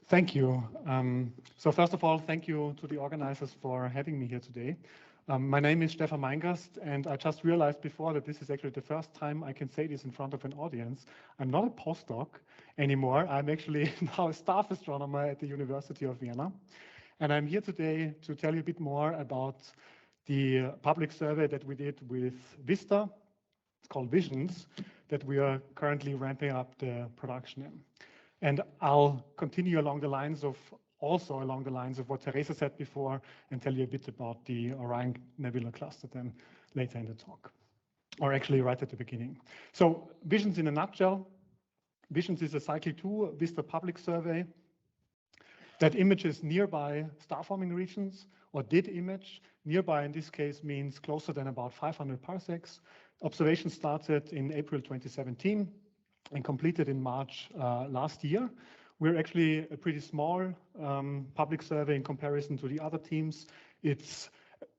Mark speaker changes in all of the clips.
Speaker 1: Thank you. So first of all, thank you to the organizers for having me here today. My name is Stefan Meingast, and I just realized before that this is actually the first time I can say this in front of an audience. I'm not a postdoc anymore. I'm actually now a staff astronomer at the University of Vienna. And I'm here today to tell you a bit more about the public survey that we did with Vista. It's called Visions, that we are currently ramping up the production in. And I'll continue along the lines of what Teresa said before and tell you a bit about the Orion Nebula cluster then later in the talk, or actually right at the beginning. So Visions in a nutshell. Visions is a Cycle 2 Vista public survey that images nearby star-forming regions, or did image. Nearby in this case means closer than about 500 parsecs. Observation started in April 2017 and completed in March last year. We're actually a pretty small public survey in comparison to the other teams. It's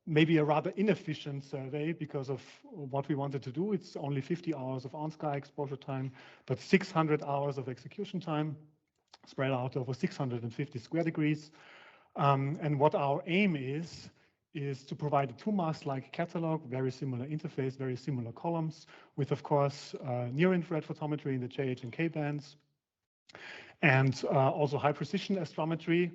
Speaker 1: maybe a rather inefficient survey because of what we wanted to do. It's only 50 hours of on-sky exposure time, but 600 hours of execution time spread out over 650 square degrees. And what our aim is to provide a 2MASS-like catalog, very similar interface, very similar columns, with, of course, near-infrared photometry in the JH and K bands, and also high-precision astrometry.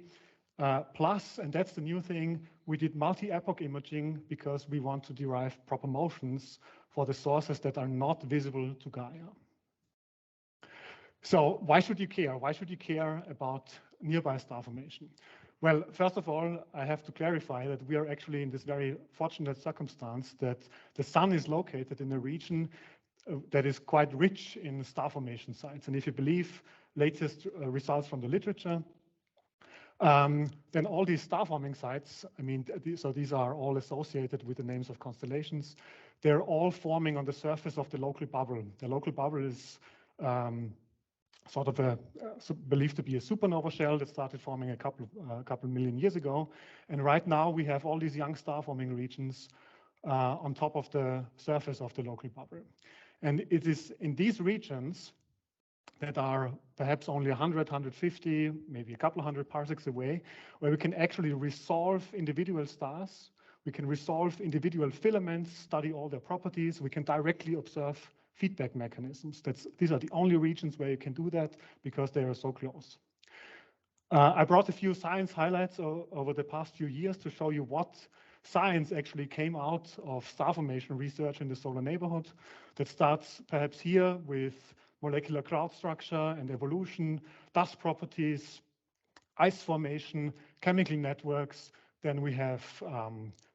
Speaker 1: Plus, and that's the new thing, we did multi-epoch imaging because we want to derive proper motions for the sources that are not visible to Gaia. So why should you care? Why should you care about nearby star formation? Well, first of all, I have to clarify that we are actually in this very fortunate circumstance that the sun is located in a region that is quite rich in star formation sites. And if you believe latest results from the literature, then all these star forming sites, I mean, so these are all associated with the names of constellations. They're all forming on the surface of the local bubble. The local bubble is sort of believed to be a supernova shell that started forming a couple million years ago. And right now we have all these young star forming regions on top of the surface of the local bubble. And it is in these regions that are perhaps only 100, 150, maybe a couple of hundred parsecs away, where we can actually resolve individual stars. We can resolve individual filaments, study all their properties. We can directly observe feedback mechanisms. These are the only regions where you can do that because they are so close. I brought a few science highlights over the past few years to show you what science actually came out of star formation research in the solar neighborhood. That starts perhaps here with molecular cloud structure and evolution, dust properties, ice formation, chemical networks. Then we have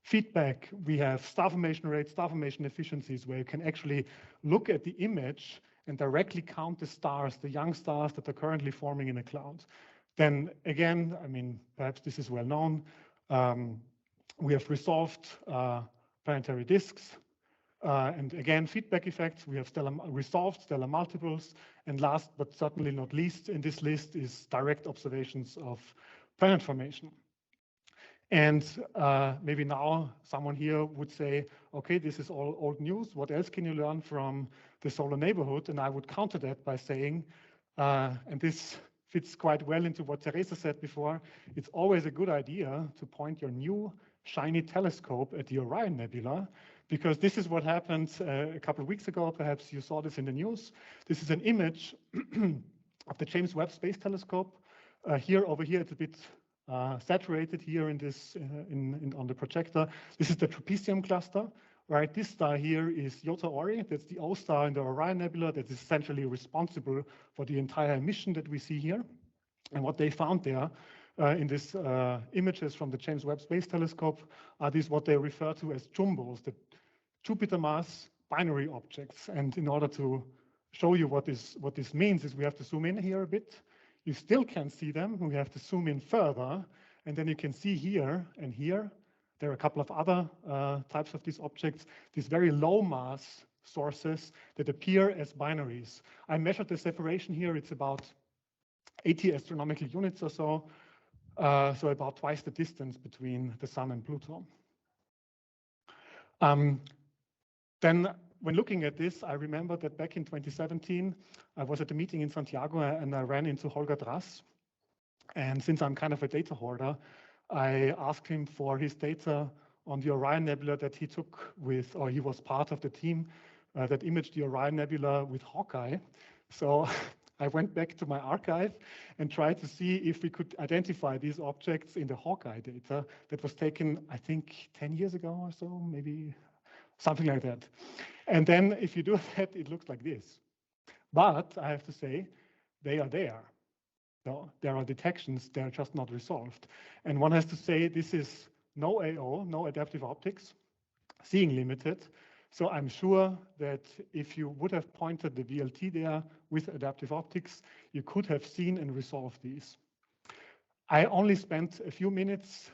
Speaker 1: feedback, we have star formation rates, star formation efficiencies, where you can actually look at the image and directly count the stars, the young stars that are currently forming in a cloud. Then again, I mean, perhaps this is well known, we have resolved planetary disks, and again, feedback effects. We have resolved stellar multiples, and last but certainly not least in this list is direct observations of planet formation. And maybe now someone here would say, okay, this is all old news. What else can you learn from the solar neighborhood? And I would counter that by saying, and this fits quite well into what Teresa said before, it's always a good idea to point your new shiny telescope at the Orion Nebula, because this is what happened a couple of weeks ago. Perhaps you saw this in the news. This is an image of the James Webb Space Telescope. Over here, it's a bit saturated here in this on the projector. This is the trapezium cluster, right? This star here is Iota Ori. That's the O star in the Orion Nebula that is essentially responsible for the entire emission that we see here. And what they found there in these images from the James Webb Space Telescope are these what they refer to as jumbos, the Jupiter mass binary objects. And in order to show you what this means is we have to zoom in here a bit. You still can see them. We have to zoom in further, and then you can see here and here. There are a couple of other types of these objects, these very low mass sources that appear as binaries. I measured the separation here. It's about 80 astronomical units or so, so about twice the distance between the Sun and Pluto. Then when looking at this, I remember that back in 2017, I was at a meeting in Santiago and I ran into Holger Drass. And since I'm kind of a data hoarder, I asked him for his data on the Orion Nebula that he took with, or he was part of the team that imaged the Orion Nebula with Hawkeye. So I went back to my archive and tried to see if we could identify these objects in the Hawkeye data that was taken, I think, 10 years ago or so, maybe something like that. And then if you do that, it looks like this. But I have to say, they are there. So there are detections, they're just not resolved. And one has to say this is no AO, no adaptive optics, seeing limited. So I'm sure that if you would have pointed the VLT there with adaptive optics, you could have seen and resolved these. I only spent a few minutes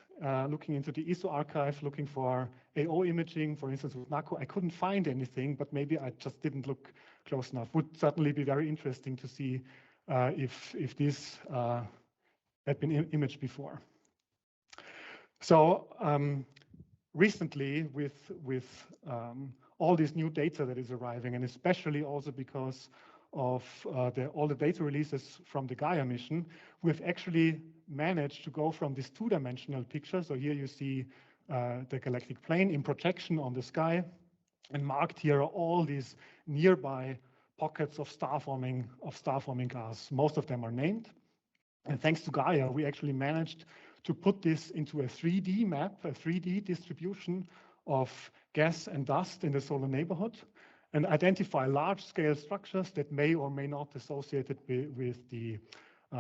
Speaker 1: looking into the ESO archive, looking for AO imaging, for instance, with NACO. I couldn't find anything, but maybe I just didn't look close enough. Would certainly be very interesting to see if this had been imaged before. So recently, with all this new data that is arriving, and especially also because of all the data releases from the Gaia mission, we've actually managed to go from this two-dimensional picture. So here you see the galactic plane in projection on the sky, and marked here are all these nearby pockets of star-forming gas. Most of them are named. And thanks to Gaia, we actually managed to put this into a 3D map, a 3D distribution of gas and dust in the solar neighborhood, and identify large-scale structures that may or may not associated with the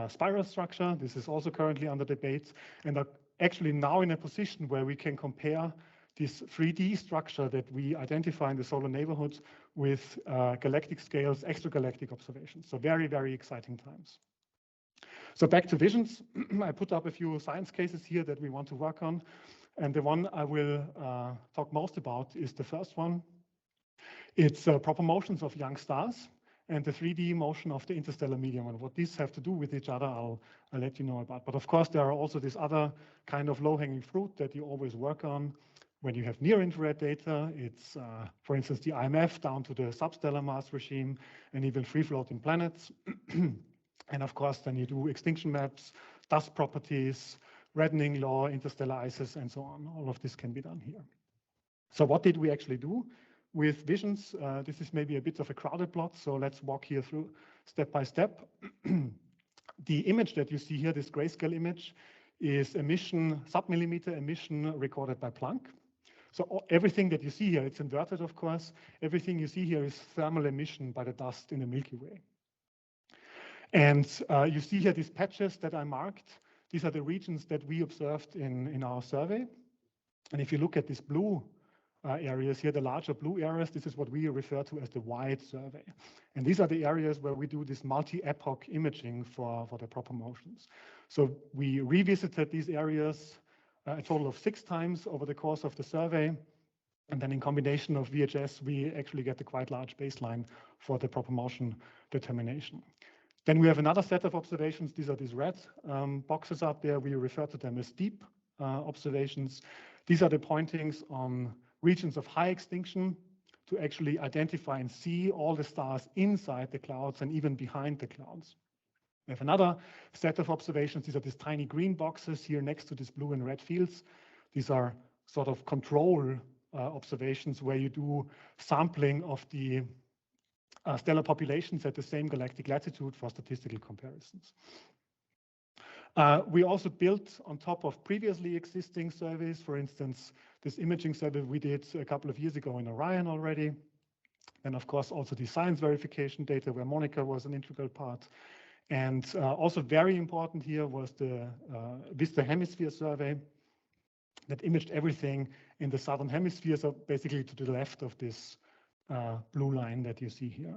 Speaker 1: spiral structure. This is also currently under debate, and are actually now in a position where we can compare this 3D structure that we identify in the solar neighborhood with galactic scales, extragalactic observations. So very, very exciting times. So back to visions, I put up a few science cases here that we want to work on. And the one I will talk most about is the first one. It's proper motions of young stars and the 3D motion of the interstellar medium. And what these have to do with each other, I'll let you know about. But of course, there are also this other kind of low-hanging fruit that you always work on when you have near-infrared data. It's, for instance, the IMF down to the substellar mass regime and even free-floating planets. And of course, then you do extinction maps, dust properties, reddening law, interstellar ices, and so on. All of this can be done here. So what did we actually do with visions? This is maybe a bit of a crowded plot, so let's walk here through step by step. The image that you see here, this grayscale image, is emission, sub-millimeter emission recorded by Planck. So everything that you see here, it's inverted, of course. Everything you see here is thermal emission by the dust in the Milky Way. And you see here these patches that I marked. These are the regions that we observed in our survey. And if you look at these blue areas here, the larger blue areas, this is what we refer to as the wide survey. And these are the areas where we do this multi-epoch imaging for the proper motions. So we revisited these areas a total of 6 times over the course of the survey. And then in combination of VHS, we actually get a quite large baseline for the proper motion determination. Then we have another set of observations. These are these red boxes up there. We refer to them as deep observations. These are the pointings on regions of high extinction to actually identify and see all the stars inside the clouds and even behind the clouds. We have another set of observations. These are these tiny green boxes here next to these blue and red fields. These are sort of control observations where you do sampling of the stellar populations at the same galactic latitude for statistical comparisons. We also built on top of previously existing surveys, for instance, this imaging survey we did a couple of years ago in Orion already. And of course, also the science verification data where Monica was an integral part. And also very important here was the Vista Hemisphere survey that imaged everything in the southern hemisphere, so basically to the left of this blue line that you see here.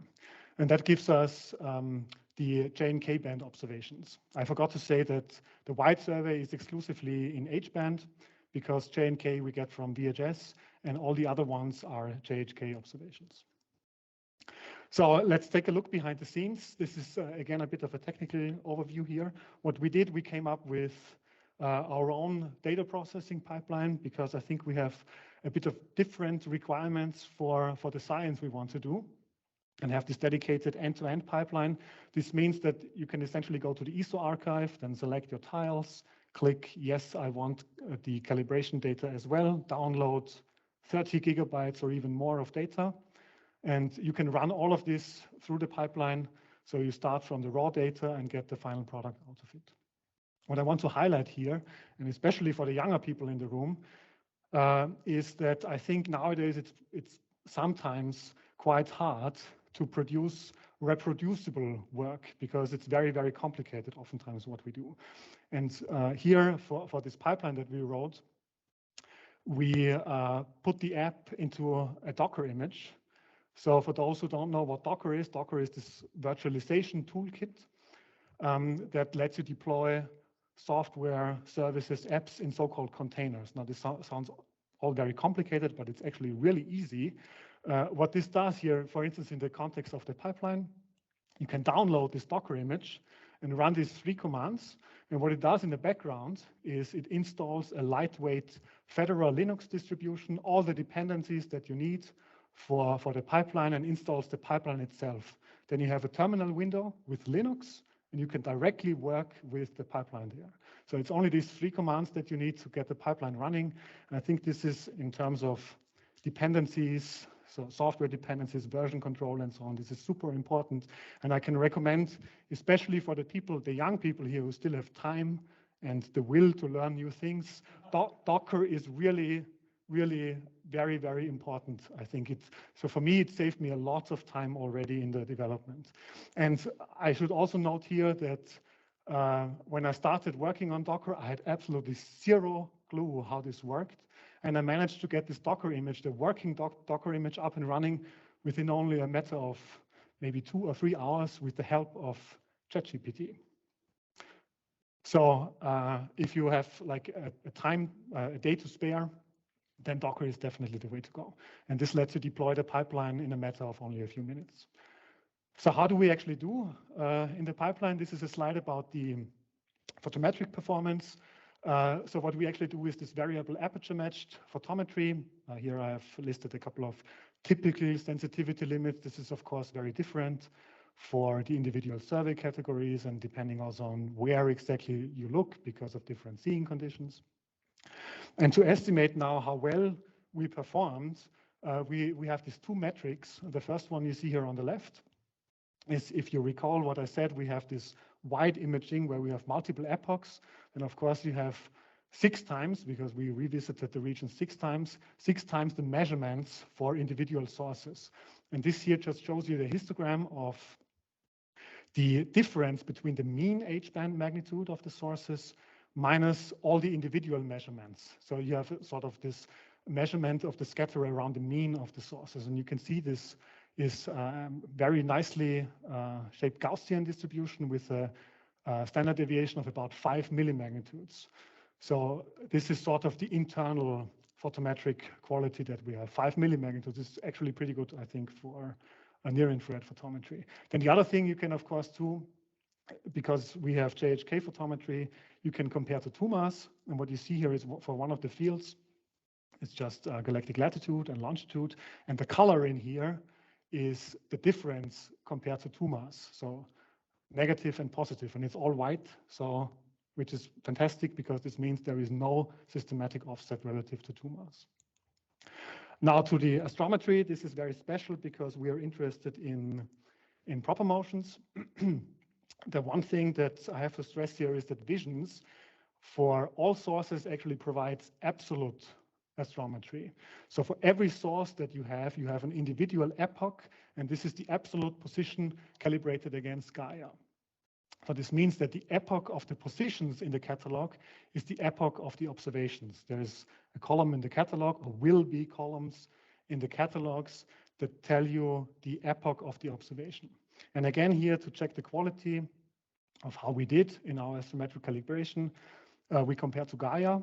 Speaker 1: And that gives us the J and K band observations. I forgot to say that the wide survey is exclusively in H band because J and K we get from VHS and all the other ones are JHK observations. So let's take a look behind the scenes. This is again a bit of a technical overview here. What we did, we came up with our own data processing pipeline because I think we have a bit of different requirements for the science we want to do. and have this dedicated end-to-end pipeline. This means that you can essentially go to the ESO archive, then select your tiles, click, yes, I want the calibration data as well, download 30 gigabytes or even more of data. And you can run all of this through the pipeline. So you start from the raw data and get the final product out of it. What I want to highlight here, and especially for the younger people in the room, is that I think nowadays it's sometimes quite hard to produce reproducible work because it's very, very complicated oftentimes what we do. And here for this pipeline that we wrote, we put the app into a Docker image. So for those who don't know what Docker is this virtualization toolkit that lets you deploy software, services, apps in so-called containers. Now this sounds all very complicated, but it's actually really easy. What this does here, for instance, in the context of the pipeline, you can download this Docker image and run these 3 commands. And what it does in the background is it installs a lightweight federal Linux distribution, all the dependencies that you need for the pipeline, and installs the pipeline itself. Then you have a terminal window with Linux, and you can directly work with the pipeline there. So it's only these 3 commands that you need to get the pipeline running. And I think this is, in terms of dependencies, so software dependencies, version control, and so on, this is super important. And I can recommend, especially for the people, the young people here who still have time and the will to learn new things, Docker is really, really very, very important. I think so for me, it saved me a lot of time already in the development. And I should also note here that when I started working on Docker, I had absolutely zero clue how this worked. And I managed to get this Docker image, the working Docker image, up and running within only a matter of maybe 2 or 3 hours with the help of ChatGPT. So if you have like a day to spare, then Docker is definitely the way to go. And this lets you deploy the pipeline in a matter of only a few minutes. So how do we actually do in the pipeline? This is a slide about the photometric performance. So what we actually do is this variable aperture matched photometry. Here I have listed a couple of typical sensitivity limits. This is of course very different for the individual survey categories and depending also on where exactly you look because of different seeing conditions. And to estimate now how well we performed, we have these 2 metrics. The first one you see here on the left is, if you recall what I said, we have this wide imaging where we have multiple epochs. And of course you have 6 times, because we revisited the region 6 times the measurements for individual sources. And this here just shows you the histogram of the difference between the mean H-band magnitude of the sources minus all the individual measurements. So you have sort of this measurement of the scatter around the mean of the sources. And you can see this is very nicely shaped Gaussian distribution with a standard deviation of about 5 millimagnitudes. So this is sort of the internal photometric quality that we have. 5 millimagnitudes is actually pretty good, I think, for a near-infrared photometry. Then the other thing you can, of course, do, because we have JHK photometry, you can compare to TUMAS. And what you see here is for one of the fields, it's just galactic latitude and longitude. And the color in here is the difference compared to TUMAS. So negative and positive, and it's all white. So, which is fantastic because this means there is no systematic offset relative to TUMAS. Now to the astrometry, this is very special because we are interested in proper motions. The one thing that I have to stress here is that visions for all sources actually provides absolute astrometry. So for every source that you have an individual epoch, and this is the absolute position calibrated against Gaia. So this means that the epoch of the positions in the catalog is the epoch of the observations. There is a column in the catalog, or will be columns in the catalogs that tell you the epoch of the observation. And again, here to check the quality of how we did in our astrometric calibration, we compare to Gaia.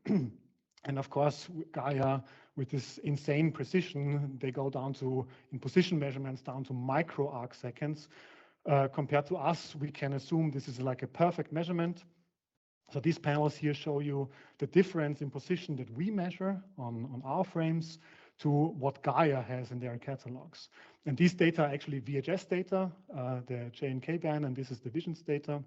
Speaker 1: And of course, Gaia, with this insane precision, they go down to, in position measurements, down to micro arc seconds. Compared to us, we can assume this is like a perfect measurement. So these panels here show you the difference in position that we measure on our frames to what Gaia has in their catalogs. And these data are actually VHS data, the J and K band, and this is the visions data.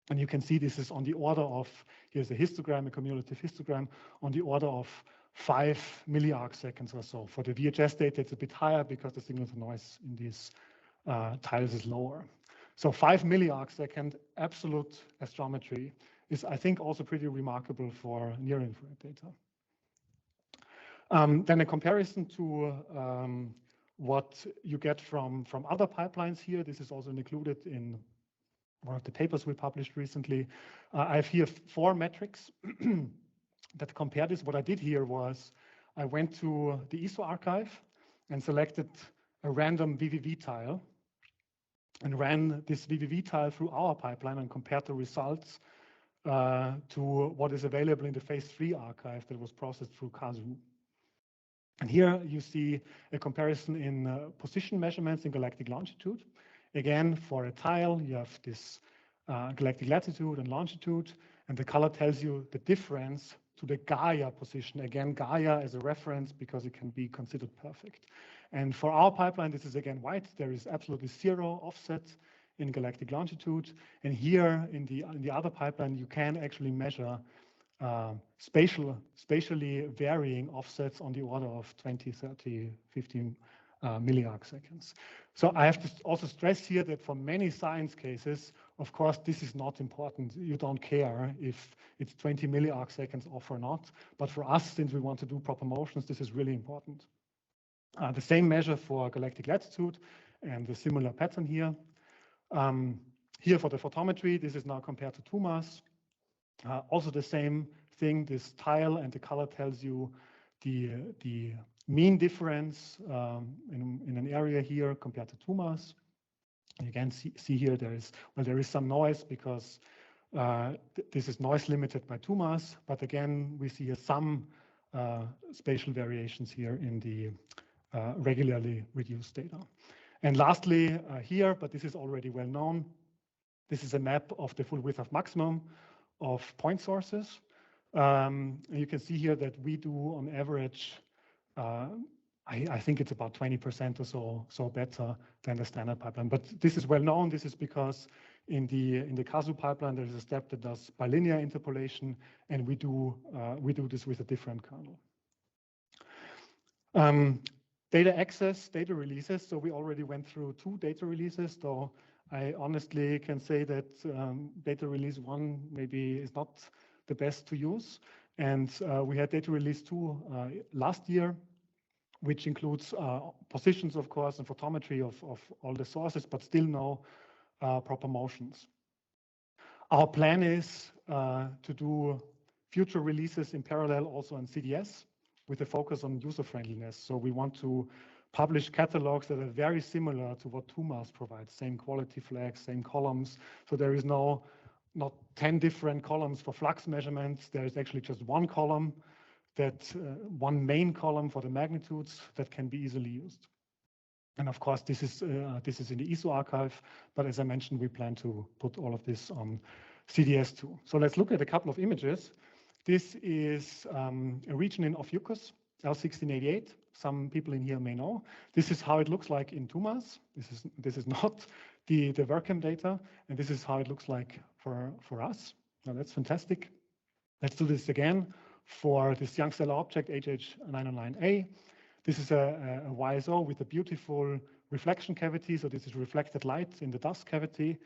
Speaker 1: And you can see this is on the order of, here's a histogram, a cumulative histogram, on the order of 5 milliarc seconds or so. For the VHS data, it's a bit higher because the signal to noise in these tiles is lower. So 5 milliarc second absolute astrometry is, I think, also pretty remarkable for near-infrared data. Then a comparison to what you get from other pipelines here. This is also included in one of the papers we published recently. I have here 4 metrics that compare this. What I did here was I went to the ESO archive and selected a random VVV tile and ran this VVV tile through our pipeline and compared the results to what is available in the phase 3 archive that was processed through KAZU. And here you see a comparison in position measurements in galactic longitude. Again, for a tile, you have this galactic latitude and longitude, and the color tells you the difference to the Gaia position. Again, Gaia as a reference because it can be considered perfect. And for our pipeline, this is again white. There is absolutely 0 offset in galactic longitude. And here in the other pipeline, you can actually measure spatially varying offsets on the order of 20, 30, 15 milliarc seconds. So I have to also stress here that for many science cases, of course, this is not important. You don't care if it's 20 milliarc seconds off or not. But for us, since we want to do proper motions, this is really important. The same measure for galactic latitude and the similar pattern here. Here for the photometry, this is now compared to 2 mass. Also the same thing, this tile and the color tells you the mean difference in an area here compared to 2 mass. You can see here there is some noise because this is noise limited by 2 mass, but again we see some spatial variations here in the regularly reduced data. And lastly here, but this is already well known, this is a map of the full width of maximum of point sources. You can see here that we do on average, I think it's about 20% or so better than the standard pipeline. But this is well known. This is because in the KAZU pipeline there is a step that does bilinear interpolation, and we do this with a different kernel. Data access, data releases. So we already went through 2 data releases, though I honestly can say that data release 1 maybe is not the best to use. And we had data release 2 last year, which includes positions, of course, and photometry of all the sources, but still no proper motions. Our plan is to do future releases in parallel also on CDS with a focus on user-friendliness. So we want to publish catalogs that are very similar to what 2 mass provides, same quality flags, same columns. So there is not 10 different columns for flux measurements. There is actually just one column, one main column for the magnitudes that can be easily used. And of course, this is in the ESO archive, but as I mentioned, we plan to put all of this on CDS too. So let's look at a couple of images. This is a region in Ophiuchus, L1688. Some people in here may know. This is how it looks like in 2 mass. This is not the WorkCam data, and this is how it looks like for us. Now that's fantastic. Let's do this again for this young stellar object HH909A. This is a YSO with a beautiful reflection cavity. So this is reflected light in the dust cavity,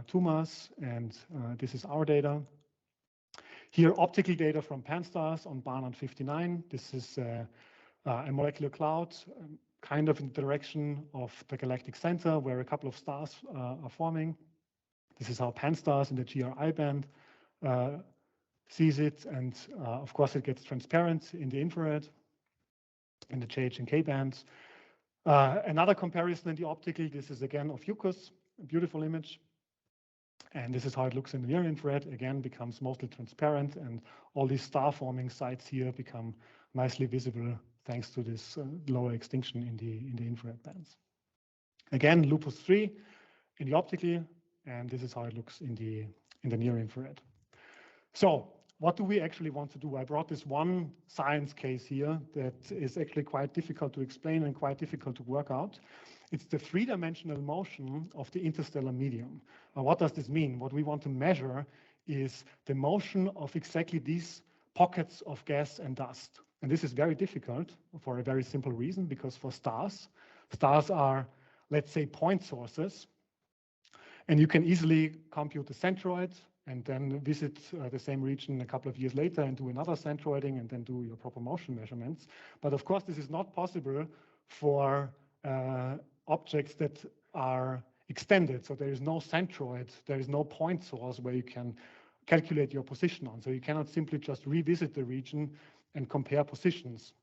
Speaker 1: 2 mass, and this is our data. Here, optical data from pan-stars on Barnard 59. This is a molecular cloud, kind of in the direction of the galactic center, where a couple of stars are forming. This is how pan-stars in the GRI band sees it, and of course it gets transparent in the infrared, in the JH and K bands. Another comparison in the optical, this is again Ophiuchus, a beautiful image. And this is how it looks in the near infrared. Again, becomes mostly transparent, and all these star-forming sites here become nicely visible thanks to this lower extinction in the infrared bands. Again, Lupus 3 in the optical, and this is how it looks in the near infrared. So what do we actually want to do? I brought this one science case here that is actually quite difficult to explain and quite difficult to work out. It's the three-dimensional motion of the interstellar medium. What does this mean? What we want to measure is the motion of exactly these pockets of gas and dust. And this is very difficult for a very simple reason, because for stars are, let's say, point sources. And you can easily compute the centroid and then visit the same region a couple of years later and do another centroiding and then do your proper motion measurements. But of course, this is not possible for objects that are extended. So there is no centroid, there is no point source where you can calculate your position on. So you cannot simply just revisit the region and compare positions.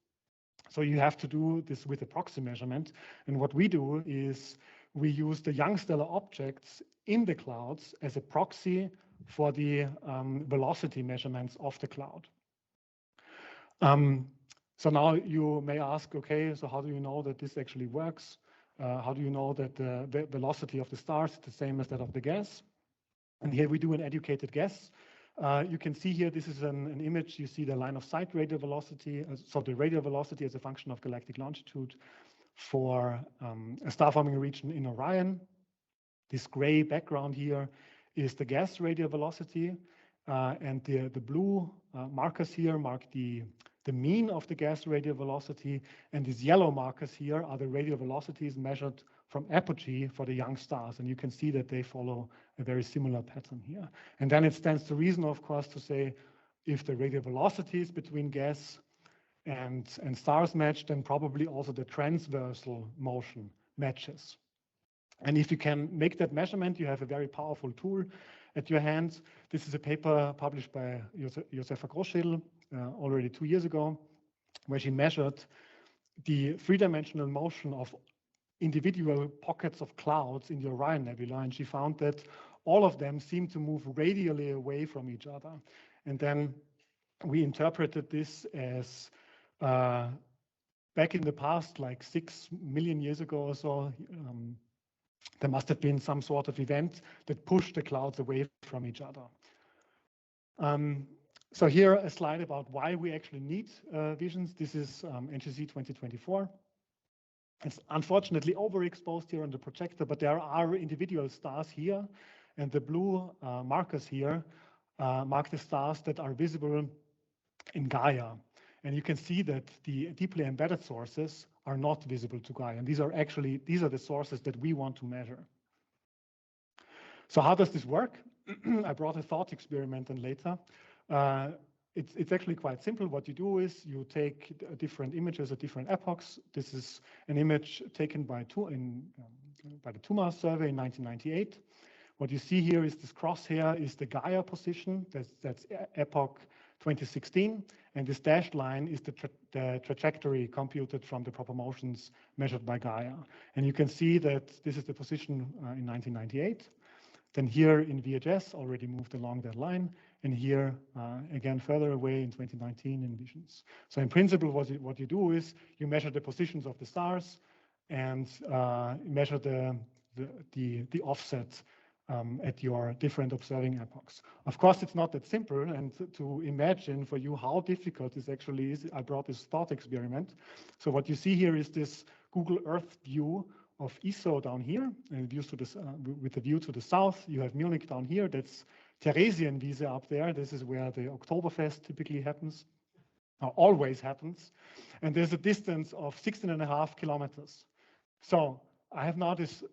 Speaker 1: So you have to do this with a proxy measurement. And what we do is we use the young stellar objects in the clouds as a proxy for the velocity measurements of the cloud. So now you may ask, okay, so how do you know that this actually works? How do you know that the velocity of the stars is the same as that of the gas? And here we do an educated guess. You can see here, this is an image. You see the line of sight radial velocity, so the radial velocity as a function of galactic longitude for a star forming region in Orion. This gray background here is the gas radial velocity, and the blue markers here mark the mean of the gas radial velocity, and these yellow markers here are the radial velocities measured from apogee for the young stars. And you can see that they follow a very similar pattern here. And then it stands to reason, of course, to say if the radial velocities between gas and stars match, then probably also the transversal motion matches. And if you can make that measurement, you have a very powerful tool at your hand. This is a paper published by Josefa Großschädel already 2 years ago, where she measured the three-dimensional motion of individual pockets of clouds in the Orion Nebula, and she found that all of them seem to move radially away from each other. And then we interpreted this as back in the past, like 6 million years ago or so, there must have been some sort of event that pushed the clouds away from each other. So here a slide about why we actually need visions. This is NGC 2024. It's unfortunately overexposed here on the projector, but there are individual stars here, and the blue markers here mark the stars that are visible in Gaia. And you can see that the deeply embedded sources are not visible to Gaia. And these are the sources that we want to measure. So how does this work? I brought a thought experiment in later. It's actually quite simple. What you do is you take different images at different epochs. This is an image taken by the TUMA survey in 1998. What you see here is this crosshair is the Gaia position. That's epoch 2016. And this dashed line is the trajectory computed from the proper motions measured by Gaia. And you can see that this is the position in 1998. Then here in VHS already moved along that line. And here, again, further away in 2019 in visions. So in principle, what you do is you measure the positions of the stars and measure the offset at your different observing epochs. Of course, it's not that simple. And to imagine for you how difficult this actually is, I brought this thought experiment. So what you see here is this Google Earth view of ESO down here, and views to with the view to the south. You have Munich down here. That's Theresienwiese up there. This is where the Oktoberfest typically happens, or always happens. And there's a distance of 16.5 kilometers. So I have now this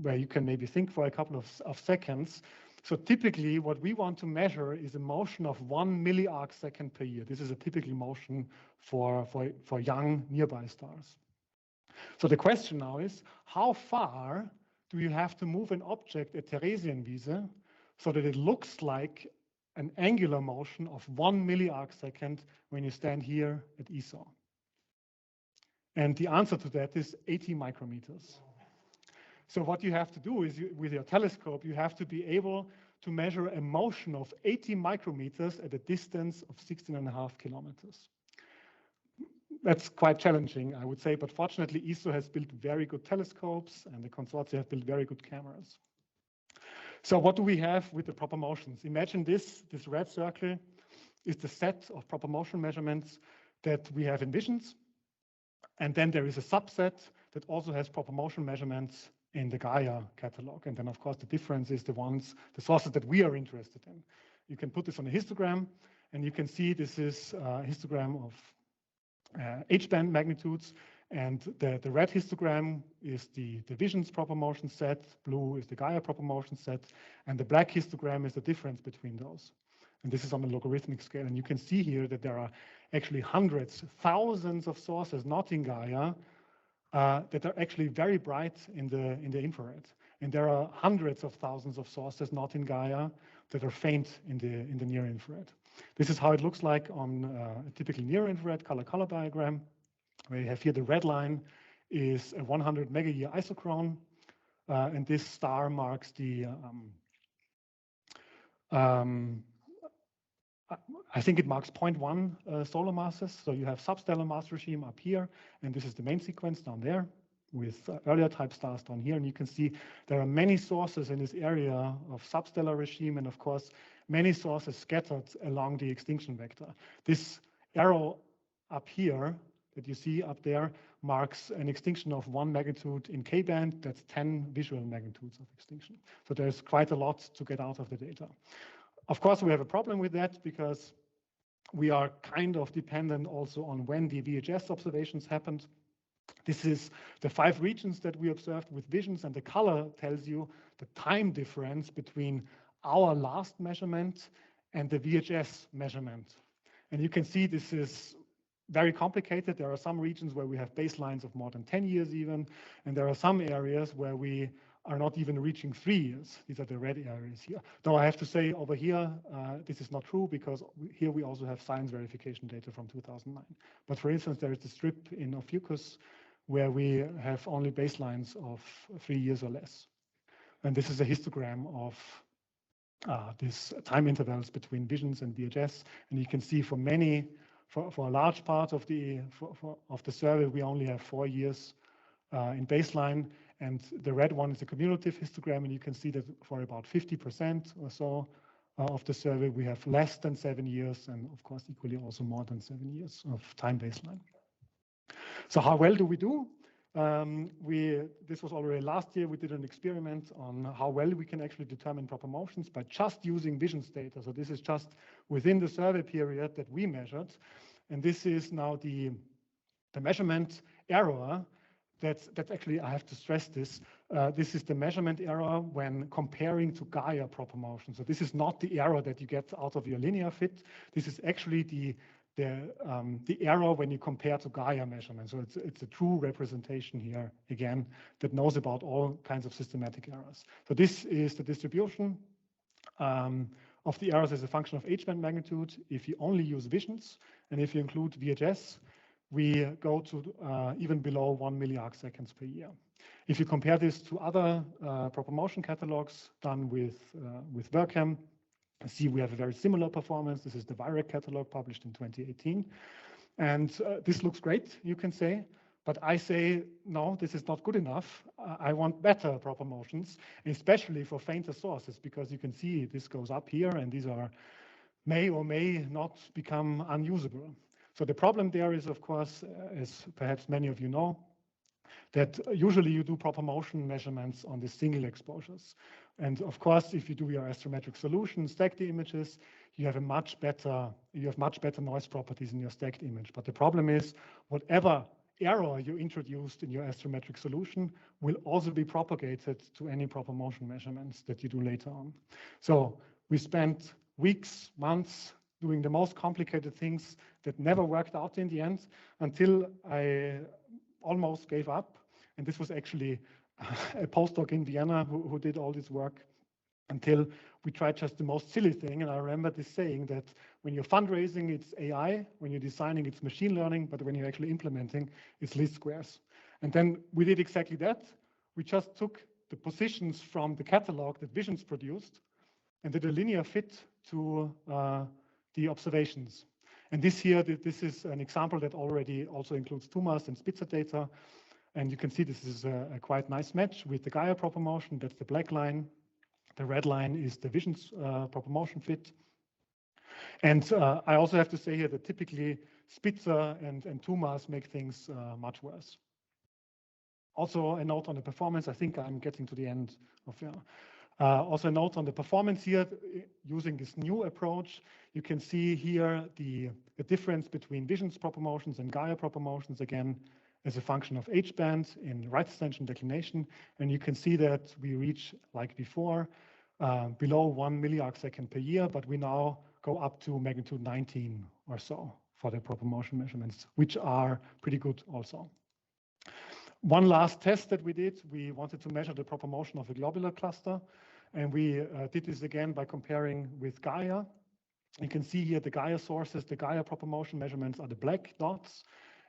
Speaker 1: where you can maybe think for a couple of seconds. So typically what we want to measure is a motion of 1 milliarc second per year. This is a typical motion for young nearby stars. So the question now is, how far do you have to move an object at Theresienwiese so that it looks like an angular motion of 1 milliarc second when you stand here at ESO? And the answer to that is 80 micrometers. So what you have to do is, with your telescope, you have to be able to measure a motion of 80 micrometers at a distance of 16.5 kilometers. That's quite challenging, I would say, but fortunately, ESO has built very good telescopes and the consortia have built very good cameras. So what do we have with the proper motions? Imagine this red circle is the set of proper motion measurements that we have in visions. And then there is a subset that also has proper motion measurements in the Gaia catalog. And then, of course, the difference is the sources that we are interested in. You can put this on a histogram, and you can see this is a histogram of H-band magnitudes. And the red histogram is the visions proper motion set, blue is the Gaia proper motion set, and the black histogram is the difference between those. And this is on a logarithmic scale. And you can see here that there are actually hundreds, thousands of sources, not in Gaia, that are actually very bright in the infrared. And there are hundreds of thousands of sources, not in Gaia, that are faint in the near infrared. This is how it looks like on a typical near infrared color diagram, where you have here the red line is a 100 megayear isochrone, and this star marks the I think it marks 0.1 solar masses. So you have substellar mass regime up here, and this is the main sequence down there with earlier type stars down here. And you can see there are many sources in this area of substellar regime, and of course, many sources scattered along the extinction vector. This arrow up here that you see up there marks an extinction of 1 magnitude in K-band. That's 10 visual magnitudes of extinction. So there's quite a lot to get out of the data. Of course, we have a problem with that because we are kind of dependent also on when the VHS observations happened. This is the 5 regions that we observed with visions, and the color tells you the time difference between our last measurement and the VHS measurement. And you can see this is very complicated. There are some regions where we have baselines of more than 10 years even, and there are some areas where we are not even reaching 3 years. These are the red areas here. Though I have to say over here, this is not true because here we also have science verification data from 2009. But for instance, there is the strip in Ophiuchus where we have only baselines of 3 years or less. And this is a histogram of these time intervals between visions and VHS. And you can see for a large part of the survey, we only have 4 years in baseline, and the red one is a cumulative histogram, and you can see that for about 50% or so of the survey, we have less than 7 years, and of course, equally also more than 7 years of time baseline. So how well do we do? This was already last year. We did an experiment on how well we can actually determine proper motions by just using visions data. So this is just within the survey period that we measured, and this is now the measurement error. That's actually, I have to stress this, this is the measurement error when comparing to Gaia proper motion. So this is not the error that you get out of your linear fit. This is actually the error when you compare to Gaia measurements. So it's a true representation here, again, that knows about all kinds of systematic errors. So this is the distribution of the errors as a function of H-band magnitude if you only use visions, and if you include VHS, we go to even below 1 milliarc seconds per year. If you compare this to other proper motion catalogs done with WorkCam, see we have a very similar performance. This is the VIREC catalog published in 2018. And this looks great, you can say, but I say, no, this is not good enough. I want better proper motions, especially for fainter sources, because you can see this goes up here, and these may or may not become unusable. So the problem there is, of course, as perhaps many of you know, that usually you do proper motion measurements on the single exposures. And of course, if you do your astrometric solution, stack the images, you have much better noise properties in your stacked image. But the problem is, whatever error you introduced in your astrometric solution will also be propagated to any proper motion measurements that you do later on. So we spent weeks, months, doing the most complicated things that never worked out in the end until I almost gave up. And this was actually a postdoc in Vienna who did all this work until we tried just the most silly thing. And I remember this saying that when you're fundraising, it's AI, when you're designing, it's machine learning, but when you're actually implementing, it's least squares. And then we did exactly that. We just took the positions from the catalog that Visions produced and did a linear fit to the observations. And this is an example that already also includes TUMAS and Spitzer data. And you can see this is a quite nice match with the Gaia proper motion. That's the black line. The red line is the vision's proper motion fit. And I also have to say here that typically Spitzer and Tumas make things much worse. Also a note on the performance. I think I'm getting to the end of also a note on the performance here. Using this new approach, you can see here the difference between vision's proper motions and Gaia proper motions, again, as a function of H-band in right extension declination. And you can see that we reach, like before, below 1 milliarcsecond per year, but we now go up to magnitude 19 or so for the proper motion measurements, which are pretty good also. One last test that we did, we wanted to measure the proper motion of a globular cluster. And we did this again by comparing with Gaia. You can see here the Gaia sources, the Gaia proper motion measurements are the black dots,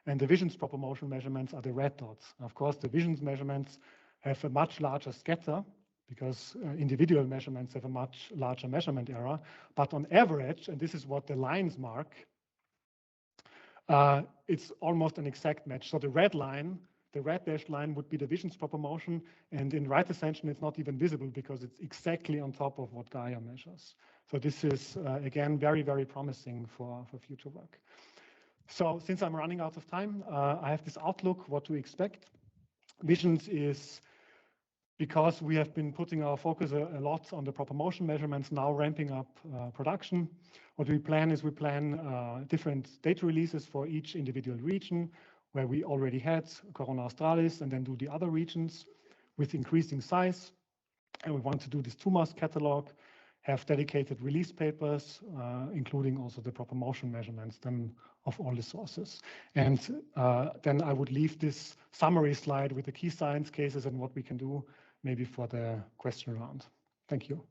Speaker 1: and the vision's proper motion measurements are the red dots. Of course, the vision's measurements have a much larger scatter because individual measurements have a much larger measurement error. But on average, and this is what the lines mark, it's almost an exact match. So the red line, the red dashed line would be the vision's proper motion, and in right ascension, it's not even visible because it's exactly on top of what Gaia measures. So this is, again, very, very promising for future work. So since I'm running out of time, I have this outlook, what to expect. Visions is, because we have been putting our focus a lot on the proper motion measurements, now ramping up production. What we plan is we plan different data releases for each individual region, where we already had Corona Australis, and then do the other regions with increasing size. And we want to do this Tumas catalog, have dedicated release papers, including also the proper motion measurements then of all the sources. And then I would leave this summary slide with the key science cases and what we can do maybe for the question round. Thank you.